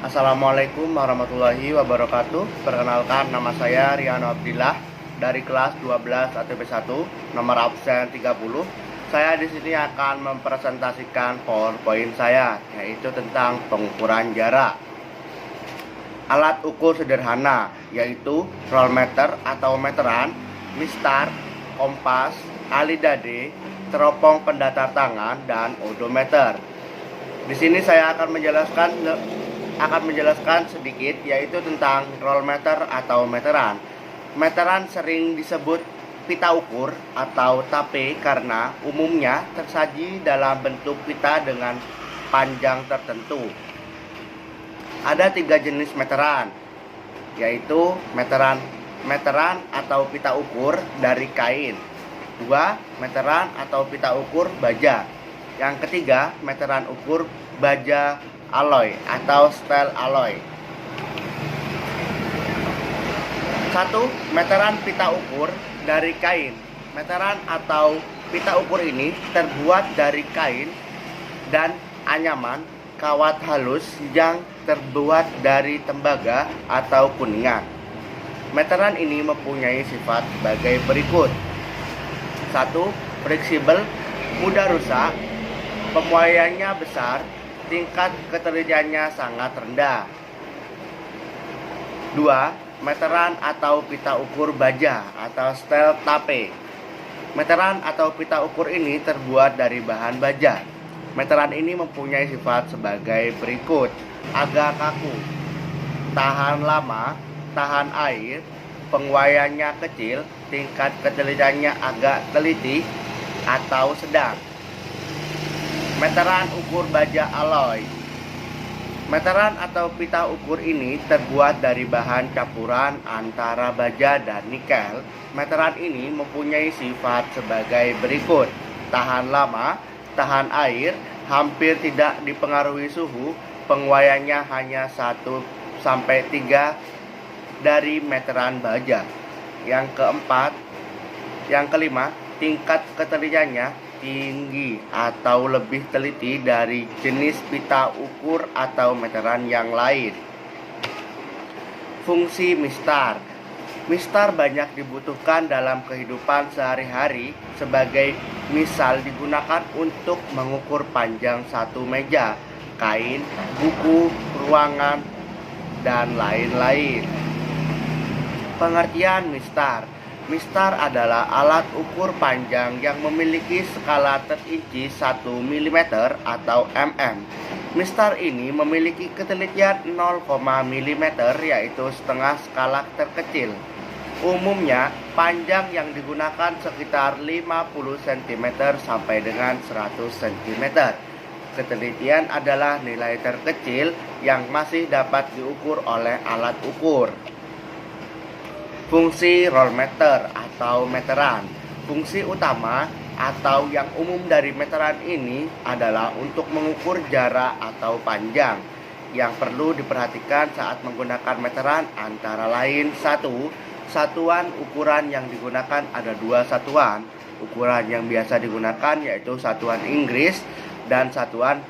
Assalamualaikum warahmatullahi wabarakatuh. Perkenalkan, nama saya Riano Abdillah dari kelas 12 ATP 1, nomor absen 30. Saya di sini akan mempresentasikan PowerPoint saya, yaitu tentang pengukuran jarak. Alat ukur sederhana yaitu rolmeter atau meteran, mistar, kompas, alidade, teropong pendatar tangan, dan odometer. Di sini saya akan menjelaskan sedikit, yaitu tentang rolmeter atau meteran. Meteran sering disebut pita ukur atau tape karena umumnya tersaji dalam bentuk pita dengan panjang tertentu. Ada 3 jenis meteran, yaitu meteran atau pita ukur dari kain. 2. Meteran atau pita ukur baja. Yang ketiga, meteran ukur baja alloy atau steel alloy. 1. Meteran pita ukur dari kain. Meteran atau pita ukur ini terbuat dari kain dan anyaman kawat halus yang terbuat dari tembaga atau kuningan. Meteran ini mempunyai sifat sebagai berikut. 1. Fleksibel, mudah rusak, pemuaiannya besar, tingkat ketelitiannya sangat rendah. 2. Meteran atau pita ukur baja atau steel tape. Meteran atau pita ukur ini terbuat dari bahan baja. Meteran ini mempunyai sifat sebagai berikut: agak kaku, tahan lama, tahan air, penguaiannya kecil, tingkat ketelitiannya agak teliti atau sedang. Meteran ukur baja alloy. Meteran atau pita ukur ini terbuat dari bahan campuran antara baja dan nikel. Meteran ini mempunyai sifat sebagai berikut: tahan lama, tahan air, hampir tidak dipengaruhi suhu, penguaiannya hanya 1-3 dari meteran baja. Yang kelima, tingkat ketelitiannya tinggi atau lebih teliti dari jenis pita ukur atau meteran yang lain. Fungsi mistar. Mistar banyak dibutuhkan dalam kehidupan sehari-hari. Sebagai misal, digunakan untuk mengukur panjang satu meja, kain, buku, ruangan, dan lain-lain. Pengertian mistar. Mistar adalah alat ukur panjang yang memiliki skala terinci 1 mm atau mm. Mistar ini memiliki ketelitian 0, mm, yaitu setengah skala terkecil. Umumnya, panjang yang digunakan sekitar 50 cm sampai dengan 100 cm. Ketelitian adalah nilai terkecil yang masih dapat diukur oleh alat ukur. Fungsi rolmeter atau meteran. Fungsi utama atau yang umum dari meteran ini adalah untuk mengukur jarak atau panjang. Yang perlu diperhatikan saat menggunakan meteran antara lain: 1. Satuan ukuran yang digunakan ada 2 satuan. Ukuran yang biasa digunakan yaitu satuan Inggris dan satuan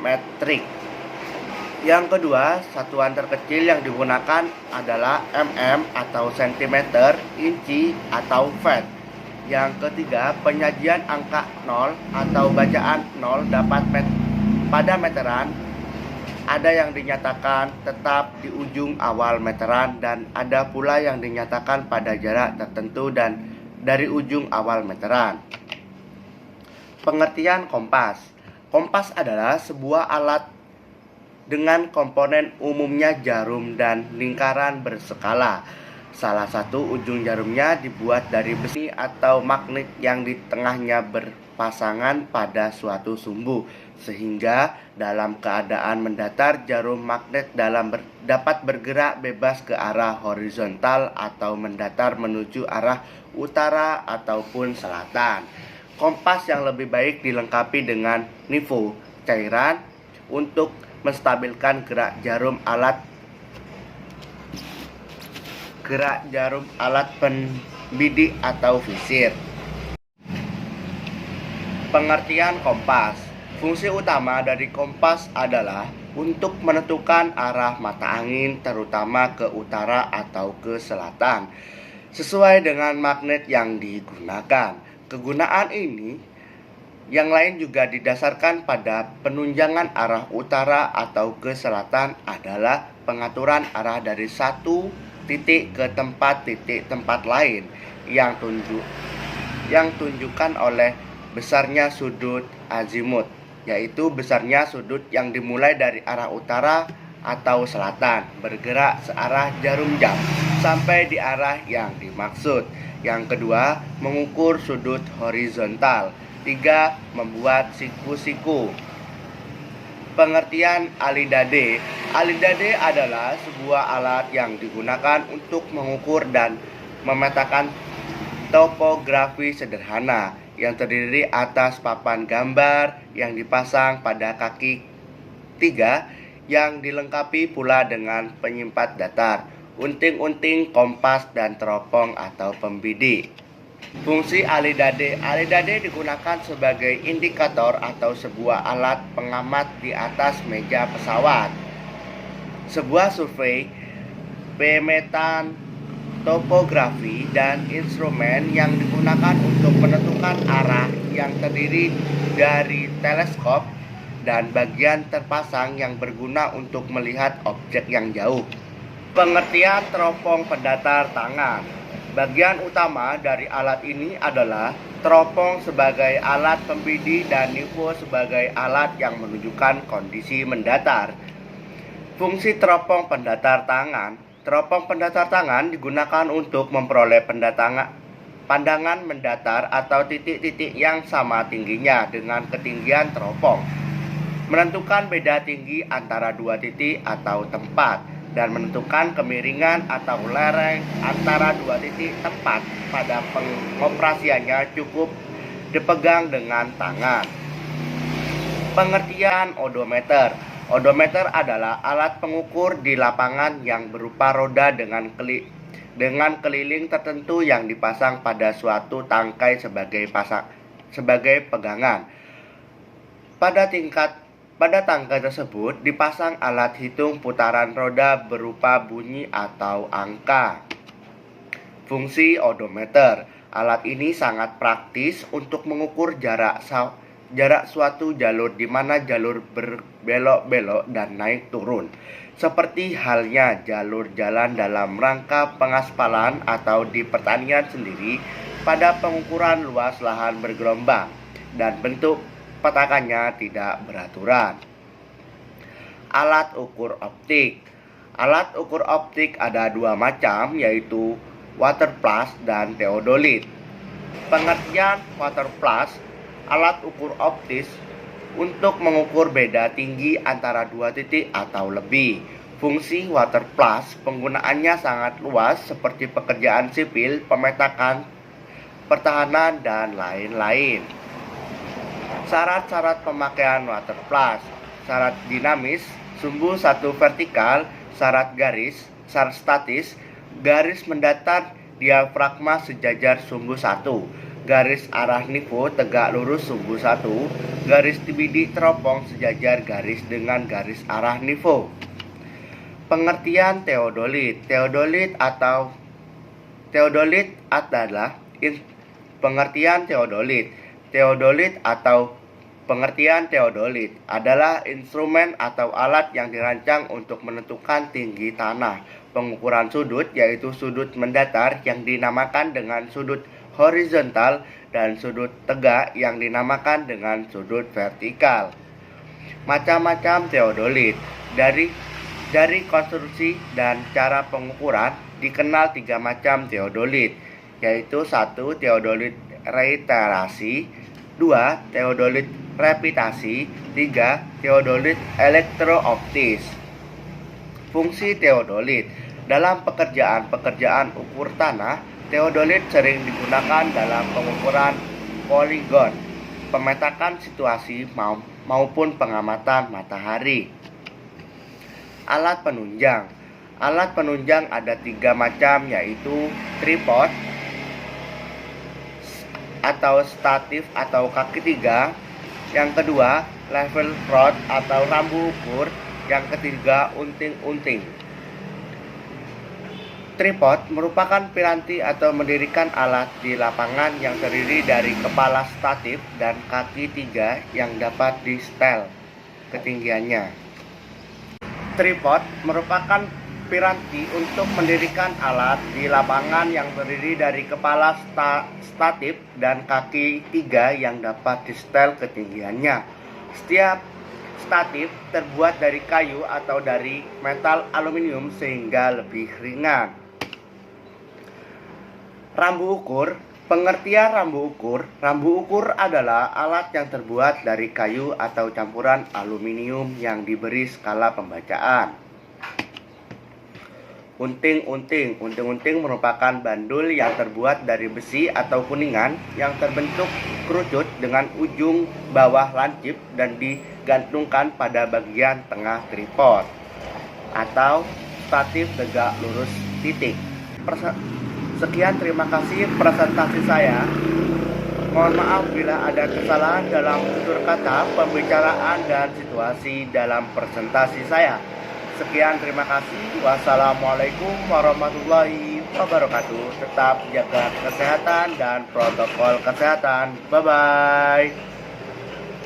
metrik. Yang kedua, satuan terkecil yang digunakan adalah mm atau cm, inci atau feet. Yang ketiga, penyajian angka 0 atau bacaan 0 dapat pada meteran. Ada yang dinyatakan tetap di ujung awal meteran dan ada pula yang dinyatakan pada jarak tertentu dan dari ujung awal meteran. Pengertian kompas. Kompas adalah sebuah alat dengan komponen umumnya jarum dan lingkaran berskala. Salah satu ujung jarumnya dibuat dari besi atau magnet yang di tengahnya berpasangan pada suatu sumbu, sehingga dalam keadaan mendatar jarum magnet dapat bergerak bebas ke arah horizontal atau mendatar menuju arah utara ataupun selatan. Kompas yang lebih baik dilengkapi dengan nifo, cairan untuk menstabilkan gerak jarum alat pembidik atau visir. Pengertian kompas. Fungsi utama dari kompas adalah untuk menentukan arah mata angin, terutama ke utara atau ke selatan, sesuai dengan magnet yang digunakan. Kegunaan ini yang lain juga didasarkan pada penunjangan arah utara atau ke selatan adalah pengaturan arah dari satu titik ke tempat lain yang tunjukkan oleh besarnya sudut azimut, yaitu besarnya sudut yang dimulai dari arah utara atau selatan bergerak searah jarum jam sampai di arah yang dimaksud. Yang kedua, mengukur sudut horizontal. 3. Membuat siku-siku. Pengertian alidade. Alidade adalah sebuah alat yang digunakan untuk mengukur dan memetakan topografi sederhana yang terdiri atas papan gambar yang dipasang pada kaki 3 yang dilengkapi pula dengan penyimpan datar, unting-unting, kompas, dan teropong atau pembidik. Fungsi alidade. Alidade digunakan sebagai indikator atau sebuah alat pengamat di atas meja pesawat. Sebuah survei, pemetaan topografi, dan instrumen yang digunakan untuk menentukan arah yang terdiri dari teleskop dan bagian terpasang yang berguna untuk melihat objek yang jauh. Pengertian teropong pendatar tangan. Bagian utama dari alat ini adalah teropong sebagai alat pembidik dan nifo sebagai alat yang menunjukkan kondisi mendatar. Fungsi teropong pendatar tangan. Teropong pendatar tangan digunakan untuk memperoleh pandangan mendatar atau titik-titik yang sama tingginya dengan ketinggian teropong, menentukan beda tinggi antara dua titik atau tempat, dan menentukan kemiringan atau lereng antara dua titik tempat. Pada pengoperasiannya cukup dipegang dengan tangan. Pengertian odometer. Odometer adalah alat pengukur di lapangan yang berupa roda dengan keliling tertentu yang dipasang pada suatu tangkai sebagai pegangan. Pada tangkai tersebut dipasang alat hitung putaran roda berupa bunyi atau angka. Fungsi odometer. Alat ini sangat praktis untuk mengukur jarak suatu jalur di mana jalur berbelok-belok dan naik turun, seperti halnya jalur jalan dalam rangka pengaspalan atau di pertanian sendiri. Pada pengukuran luas lahan bergelombang dan bentuk petakannya tidak beraturan. Alat ukur optik. Alat ukur optik ada dua macam, yaitu waterplus dan theodolit. Pengertian waterplus, alat ukur optis untuk mengukur beda tinggi antara dua titik atau lebih. Fungsi waterplus penggunaannya sangat luas seperti pekerjaan sipil, pemetakan, pertahanan, dan lain-lain. Syarat-syarat pemakaian waterplus. Syarat dinamis, sumbu 1 vertikal, syarat garis, syarat statis, garis mendatar diafragma sejajar sumbu 1, garis arah nifo tegak lurus sumbu 1, garis bidik teropong sejajar garis dengan garis arah nifo. Pengertian theodolit. Theodolit adalah pengertian theodolit. Pengertian theodolit adalah instrumen atau alat yang dirancang untuk menentukan tinggi tanah. Pengukuran sudut, yaitu sudut mendatar yang dinamakan dengan sudut horizontal dan sudut tegak yang dinamakan dengan sudut vertikal. Macam-macam theodolit. Dari konstruksi dan cara pengukuran dikenal 3 macam theodolit, yaitu 1. Theodolit reiterasi, 2. Theodolit repitasi, 3. Theodolit elektrooptis. Fungsi theodolit. Dalam pekerjaan ukur tanah, theodolit sering digunakan dalam pengukuran poligon, pemetakan situasi maupun pengamatan matahari. Alat penunjang. Alat penunjang ada 3 macam, yaitu tripod atau statif atau kaki 3. Yang kedua, level rod atau rambu ukur. Yang ketiga, unting-unting. Tripod merupakan piranti atau mendirikan alat di lapangan yang terdiri dari kepala statif dan kaki tiga yang dapat di-setel ketinggiannya. Tripod merupakan piranti untuk mendirikan alat di lapangan yang terdiri dari kepala statif dan kaki tiga yang dapat di-setel ketinggiannya. Setiap statif terbuat dari kayu atau dari metal aluminium sehingga lebih ringan. Rambu ukur. Pengertian rambu ukur. Rambu ukur adalah alat yang terbuat dari kayu atau campuran aluminium yang diberi skala pembacaan. Unting-unting. Unting-unting merupakan bandul yang terbuat dari besi atau kuningan yang terbentuk kerucut dengan ujung bawah lancip dan digantungkan pada bagian tengah tripod atau statif tegak lurus titik. Sekian, terima kasih presentasi saya. Mohon maaf bila ada kesalahan dalam tutur kata, pembicaraan, dan situasi dalam presentasi saya. Sekian, terima kasih. Wassalamualaikum warahmatullahi wabarakatuh. Tetap jaga kesehatan dan protokol kesehatan. Bye-bye.